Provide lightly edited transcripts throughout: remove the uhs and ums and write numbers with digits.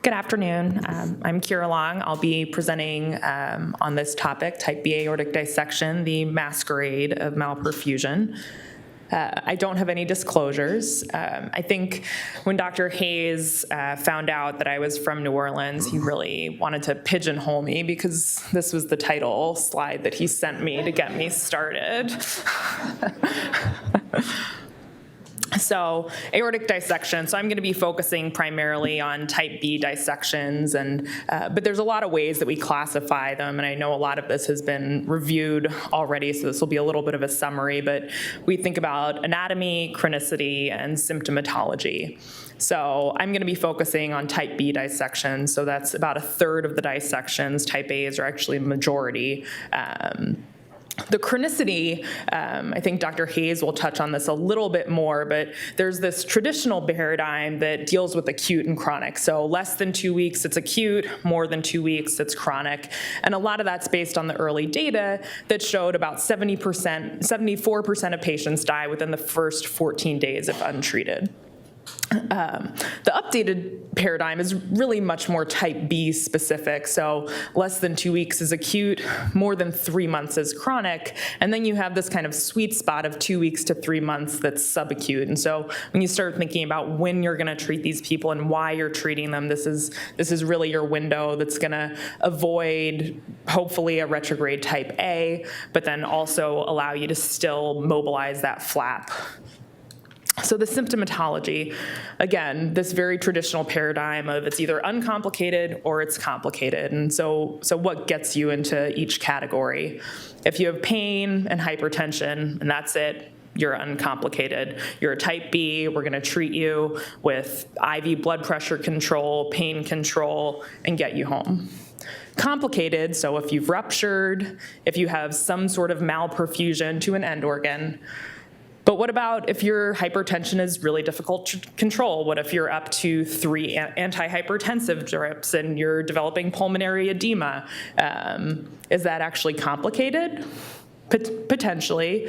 Good afternoon. I'm Kira Long. I'll be presenting on this topic, type B aortic dissection, the masquerade of malperfusion. I don't have any disclosures. I think when Dr. Hayes found out that I was from New Orleans, he really wanted to pigeonhole me because this was the title slide that he sent me to get me started. So aortic dissection, so I'm going to be focusing primarily on type B dissections, but there's a lot of ways that we classify them, and I know a lot of this has been reviewed already, so this will be a little bit of a summary, but we think about anatomy, chronicity, and symptomatology. So I'm going to be focusing on type B dissections, so that's about a third of the dissections. Type A's are actually a majority. The chronicity, I think Dr. Hayes will touch on this a little bit more, but there's this traditional paradigm that deals with acute and chronic. So less than 2 weeks, it's acute, more than 2 weeks, it's chronic. And a lot of that's based on the early data that showed about 74% of patients die within the first 14 days if untreated. The updated paradigm is really much more type B specific, so less than 2 weeks is acute, more than 3 months is chronic, and then you have this kind of sweet spot of 2 weeks to 3 months that's subacute. And so when you start thinking about when you're going to treat these people and why you're treating them, this is really your window that's going to avoid, hopefully, a retrograde type A, but then also allow you to still mobilize that flap. So the symptomatology, again, this very traditional paradigm of it's either uncomplicated or it's complicated. And so what gets you into each category? If you have pain and hypertension, and that's it, you're uncomplicated. You're a type B, we're going to treat you with IV blood pressure control, pain control, and get you home. Complicated, so if you've ruptured, if you have some sort of malperfusion to an end organ. But what about if your hypertension is really difficult to control? What if you're up to 3 antihypertensive drips and you're developing pulmonary edema? Is that actually complicated? Potentially.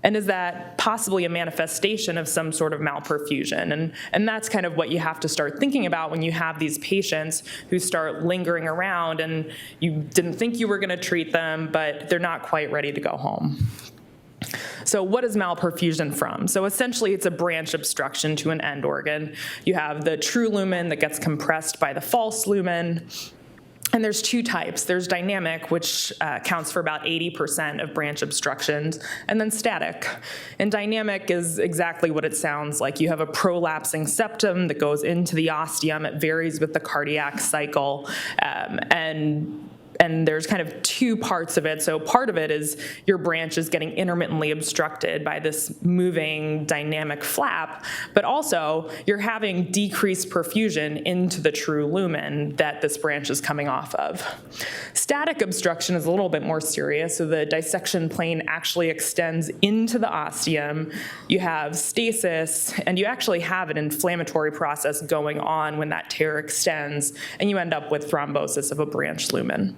And is that possibly a manifestation of some sort of malperfusion? And that's kind of what you have to start thinking about when you have these patients who start lingering around and you didn't think you were going to treat them, but they're not quite ready to go home. So what is malperfusion from? So essentially it's a branch obstruction to an end organ. You have the true lumen that gets compressed by the false lumen. And there's two types. There's dynamic, which counts for about 80% of branch obstructions, and then static. And dynamic is exactly what it sounds like. You have a prolapsing septum that goes into the ostium. It varies with the cardiac cycle. And there's kind of two parts of it. So part of it is your branch is getting intermittently obstructed by this moving dynamic flap, but also you're having decreased perfusion into the true lumen that this branch is coming off of. Static obstruction is a little bit more serious. So the dissection plane actually extends into the ostium. You have stasis, and you actually have an inflammatory process going on when that tear extends, and you end up with thrombosis of a branch lumen.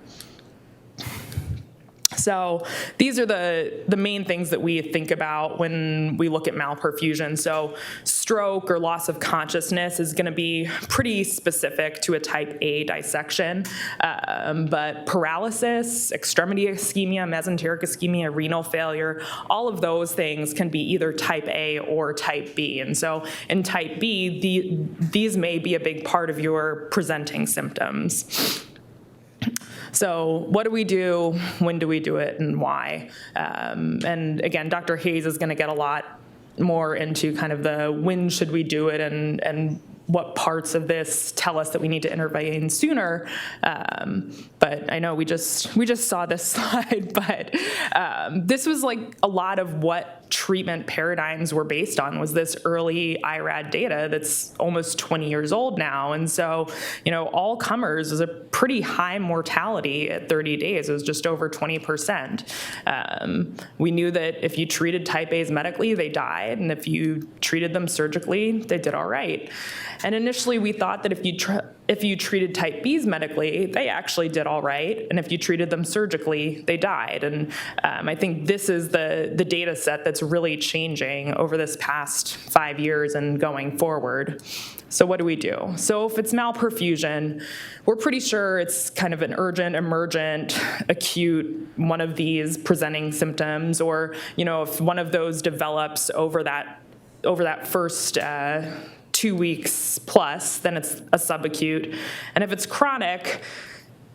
So these are the main things that we think about when we look at malperfusion. So stroke or loss of consciousness is going to be pretty specific to a type A dissection, but paralysis, extremity ischemia, mesenteric ischemia, renal failure, all of those things can be either type A or type B. And so in type B, these may be a big part of your presenting symptoms. So what do we do, when do we do it, and why? And again, Dr. Hayes is going to get a lot more into kind of the when should we do it and what parts of this tell us that we need to intervene sooner. But I know we just saw this slide, but this was like a lot of what treatment paradigms were based on, was this early IRAD data that's almost 20 years old now. And so, all comers is a pretty high mortality at 30 days. It was just over 20%. We knew that if you treated type A's medically, they died. And if you treated them surgically, they did all right. And initially we thought that if you treated type Bs medically, they actually did all right. And if you treated them surgically, they died. And I think this is the data set that's really changing over this past 5 years and going forward. So what do we do? So if it's malperfusion, we're pretty sure it's kind of an urgent, emergent, acute, one of these presenting symptoms, or if one of those develops over that first 2 weeks plus, then it's a subacute. And if it's chronic,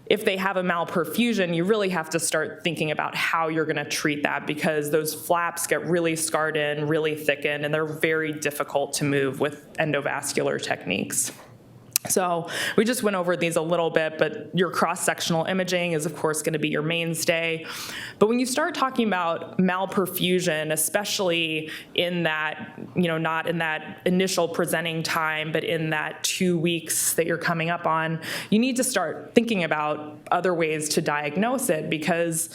if they have a malperfusion, you really have to start thinking about how you're going to treat that, because those flaps get really scarred in, really thickened, and they're very difficult to move with endovascular techniques. So we just went over these a little bit, but your cross-sectional imaging is, of course, going to be your mainstay. But when you start talking about malperfusion, especially in that, not in that initial presenting time, but in that 2 weeks that you're coming up on, you need to start thinking about other ways to diagnose it, because,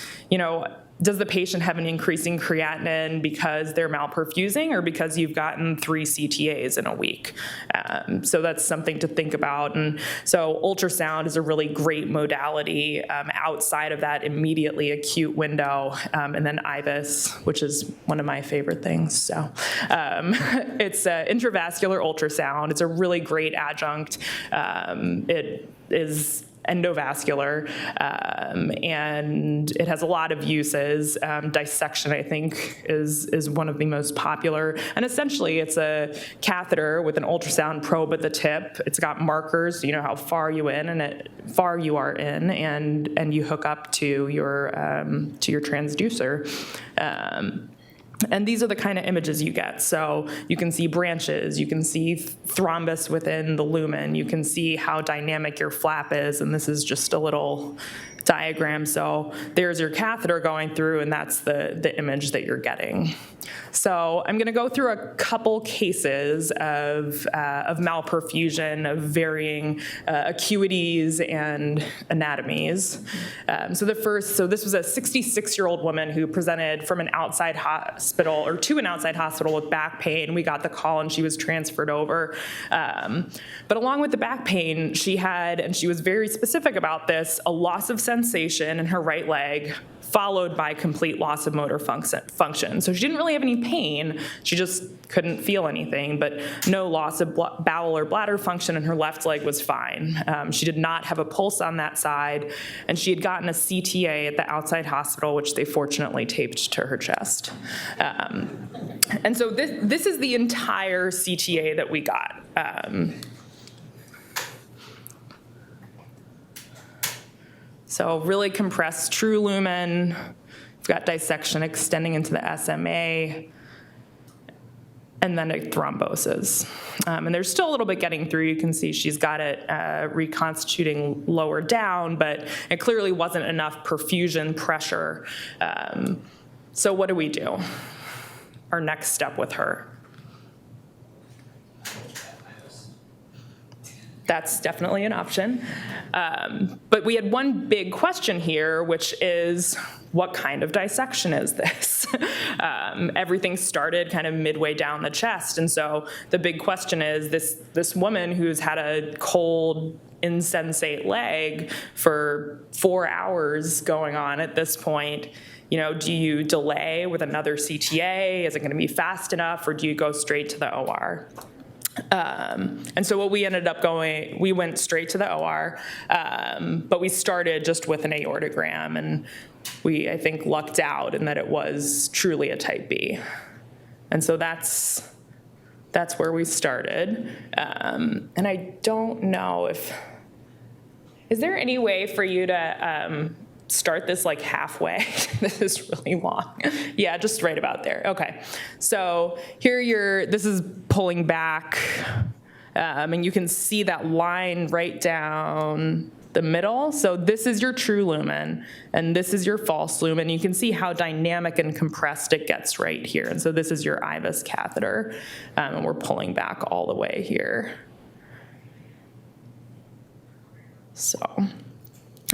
does the patient have an increasing creatinine because they're malperfusing, or because you've gotten 3 CTAs in a week? So that's something to think about. And so ultrasound is a really great modality outside of that immediately acute window. And then IVUS, which is one of my favorite things. So it's intravascular ultrasound. It's a really great adjunct. It is endovascular, and it has a lot of uses. Dissection, I think, is one of the most popular. And essentially, it's a catheter with an ultrasound probe at the tip. It's got markers, so you know how far you are in, and you hook up to your transducer. And these are the kind of images you get. So you can see branches, you can see thrombus within the lumen, you can see how dynamic your flap is, and this is just a little diagram. So there's your catheter going through, and that's the image that you're getting. So I'm going to go through a couple cases of malperfusion of varying acuities and anatomies. So this was a 66-year-old woman who presented from an outside hospital, or to an outside hospital, with back pain. We got the call and she was transferred over. But along with the back pain, she had, and she was very specific about this, a loss of sensation in her right leg, followed by complete loss of motor function. So she didn't really have any pain, she just couldn't feel anything, but no loss of bowel or bladder function, and her left leg was fine. She did not have a pulse on that side, and she had gotten a CTA at the outside hospital, which they fortunately taped to her chest. And so this is the entire CTA that we got. So really compressed true lumen. We've got dissection extending into the SMA, and then thrombosis. And there's still a little bit getting through. You can see she's got it reconstituting lower down, but it clearly wasn't enough perfusion pressure. So what do we do? Our next step with her. That's definitely an option. But we had one big question here, which is, what kind of dissection is this? Everything started kind of midway down the chest. And so the big question is, this woman who's had a cold, insensate leg for 4 hours going on at this point, do you delay with another CTA? Is it going to be fast enough, or do you go straight to the OR? And so what we ended up we went straight to the OR, but we started just with an aortogram, and we, I think, lucked out in that it was truly a type B. And so that's where we started. And I don't know is there any way for you to start this like halfway? This is really long. Yeah, just right about there. Okay. So here this is pulling back, and you can see that line right down the middle. So this is your true lumen, and this is your false lumen. You can see how dynamic and compressed it gets right here. And so this is your IVUS catheter, and we're pulling back all the way here.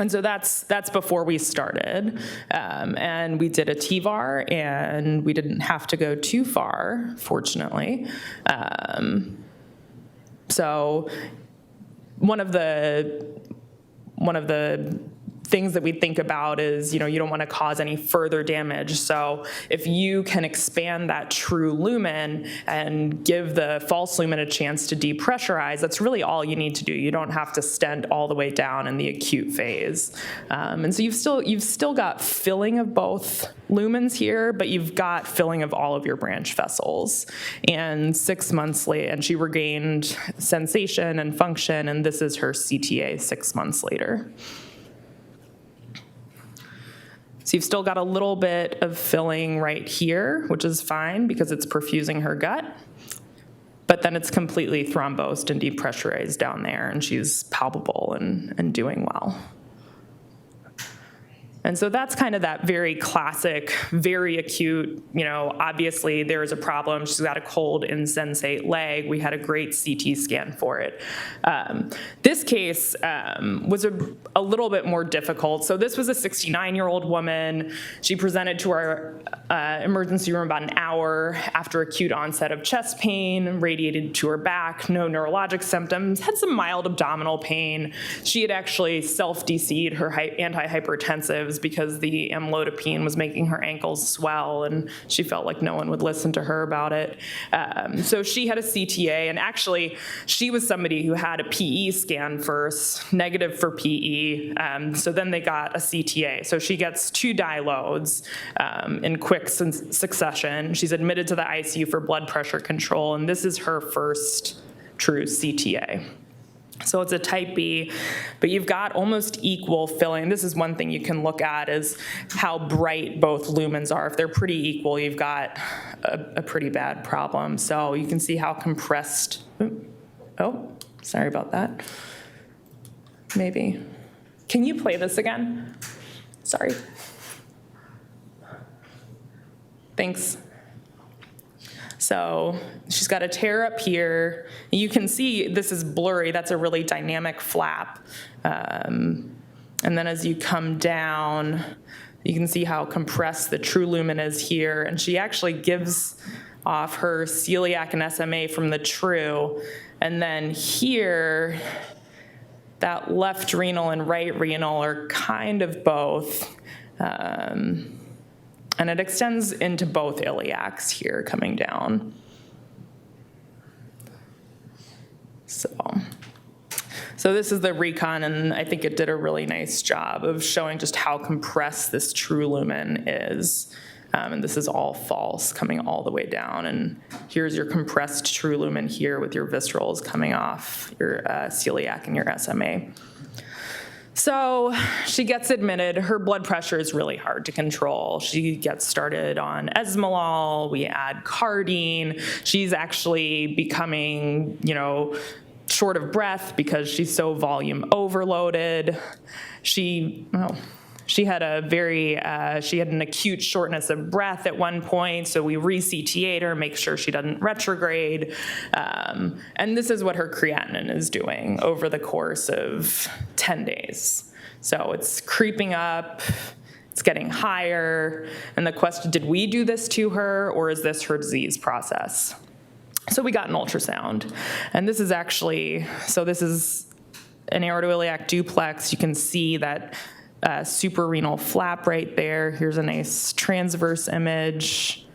And so that's before we started, and we did a TVAR, and we didn't have to go too far, fortunately. So one of the things that we think about is, you don't want to cause any further damage. So if you can expand that true lumen and give the false lumen a chance to depressurize, that's really all you need to do. You don't have to stent all the way down in the acute phase. And so you've still got filling of both lumens here, but you've got filling of all of your branch vessels. And 6 months later, and she regained sensation and function, and this is her CTA 6 months later. So you've still got a little bit of filling right here, which is fine because it's perfusing her gut. But then it's completely thrombosed and depressurized down there, and she's palpable and doing well. And so that's kind of that very classic, very acute, obviously there is a problem. She's got a cold, insensate leg. We had a great CT scan for it. This case was a little bit more difficult. So this was a 69-year-old woman. She presented to our emergency room about an hour after acute onset of chest pain, radiated to her back, no neurologic symptoms, had some mild abdominal pain. She had actually self-DC'd her antihypertensives because the amlodipine was making her ankles swell, and she felt like no one would listen to her about it. So she had a CTA, and actually she was somebody who had a PE scan first, negative for PE, so then they got a CTA. So she gets 2 dye loads in quick succession. She's admitted to the ICU for blood pressure control, and this is her first true CTA. So it's a type B, but you've got almost equal filling. This is one thing you can look at is how bright both lumens are. If they're pretty equal, you've got a pretty bad problem. So you can see how compressed, oh, sorry about that. Maybe. Can you play this again? Sorry. Thanks. So she's got a tear up here. You can see this is blurry. That's a really dynamic flap. And then as you come down, you can see how compressed the true lumen is here. And she actually gives off her celiac and SMA from the true. And then here, that left renal and right renal are kind of both. And it extends into both iliacs here coming down. So this is the recon, and I think it did a really nice job of showing just how compressed this true lumen is. And this is all false coming all the way down. And here's your compressed true lumen here with your viscerals coming off your celiac and your SMA. So she gets admitted. Her blood pressure is really hard to control. She gets started on esmolol. We add cardine. She's actually becoming, short of breath because she's so volume overloaded. She had an acute shortness of breath at one point, so we re-CTA'd her, make sure she doesn't retrograde. And this is what her creatinine is doing over the course of 10 days. So it's creeping up, it's getting higher, and the question, did we do this to her, or is this her disease process? So we got an ultrasound, and this is an aortoiliac duplex. You can see that suprarenal flap right there. Here's a nice transverse image.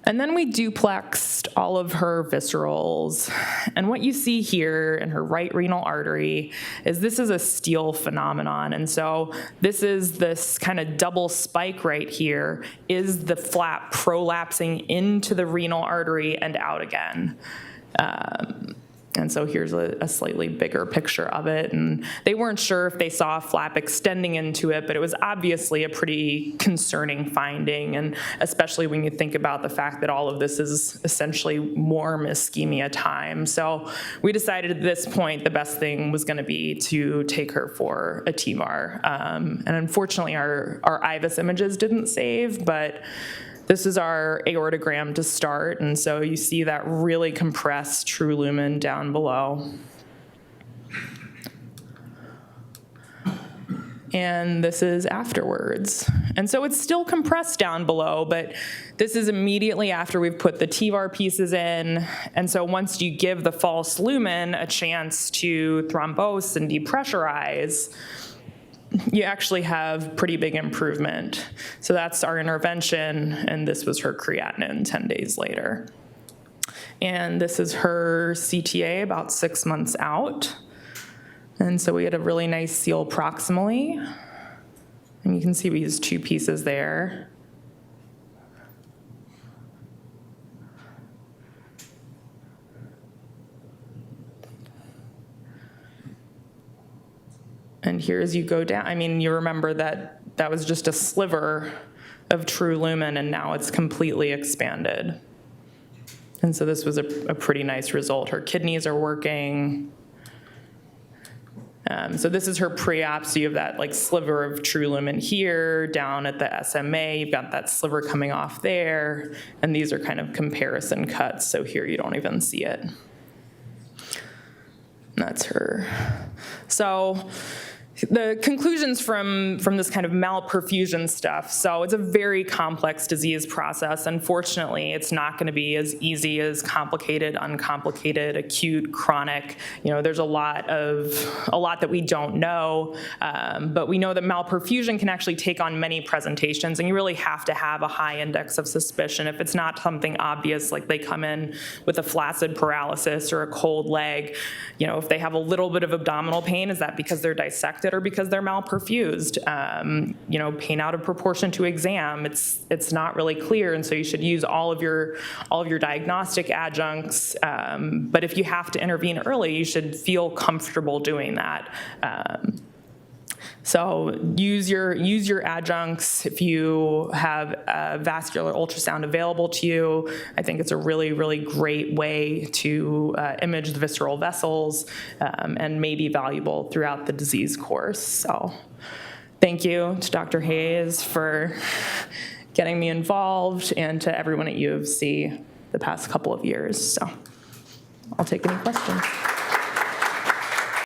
And then we duplexed all of her viscerals. And what you see here in her right renal artery is this is a steal phenomenon. And so this kind of double spike right here is the flap prolapsing into the renal artery and out again. And so here's a slightly bigger picture of it. And they weren't sure if they saw a flap extending into it, but it was obviously a pretty concerning finding, and especially when you think about the fact that all of this is essentially warm ischemia time. So we decided at this point the best thing was going to be to take her for a TMAR. And unfortunately, our IVUS images didn't save, but this is our aortogram to start, and so you see that really compressed true lumen down below. And this is afterwards. And so it's still compressed down below, but this is immediately after we've put the TVAR pieces in. And so once you give the false lumen a chance to thrombose and depressurize, you actually have pretty big improvement. So that's our intervention, and this was her creatinine 10 days later. And this is her CTA about 6 months out. And so we had a really nice seal proximally. And you can see we used 2 pieces there. And here as you go down, I mean, you remember that that was just a sliver of true lumen, and now it's completely expanded. And so this was a pretty nice result. Her kidneys are working. So this is her pre-op, so you have that like sliver of true lumen here, down at the SMA, you've got that sliver coming off there, and these are kind of comparison cuts, so here you don't even see it. And that's her. So the conclusions from this kind of malperfusion stuff. So it's a very complex disease process. Unfortunately, it's not going to be as easy as complicated, uncomplicated, acute, chronic. You know, there's a lot that we don't know, but we know that malperfusion can actually take on many presentations, and you really have to have a high index of suspicion. If it's not something obvious, like they come in with a flaccid paralysis or a cold leg, you know, if they have a little bit of abdominal pain, is that because they're dissected or because they're malperfused? You know, pain out of proportion to exam, it's not really clear, and so you should use all of your diagnostic adjuncts. But if you have to intervene early, you should feel comfortable doing that. So use your adjuncts. If you have a vascular ultrasound available to you, I think it's a really, really great way to image the visceral vessels, and may be valuable throughout the disease course. So thank you to Dr. Hayes for getting me involved, and to everyone at U of C the past couple of years. So I'll take any questions.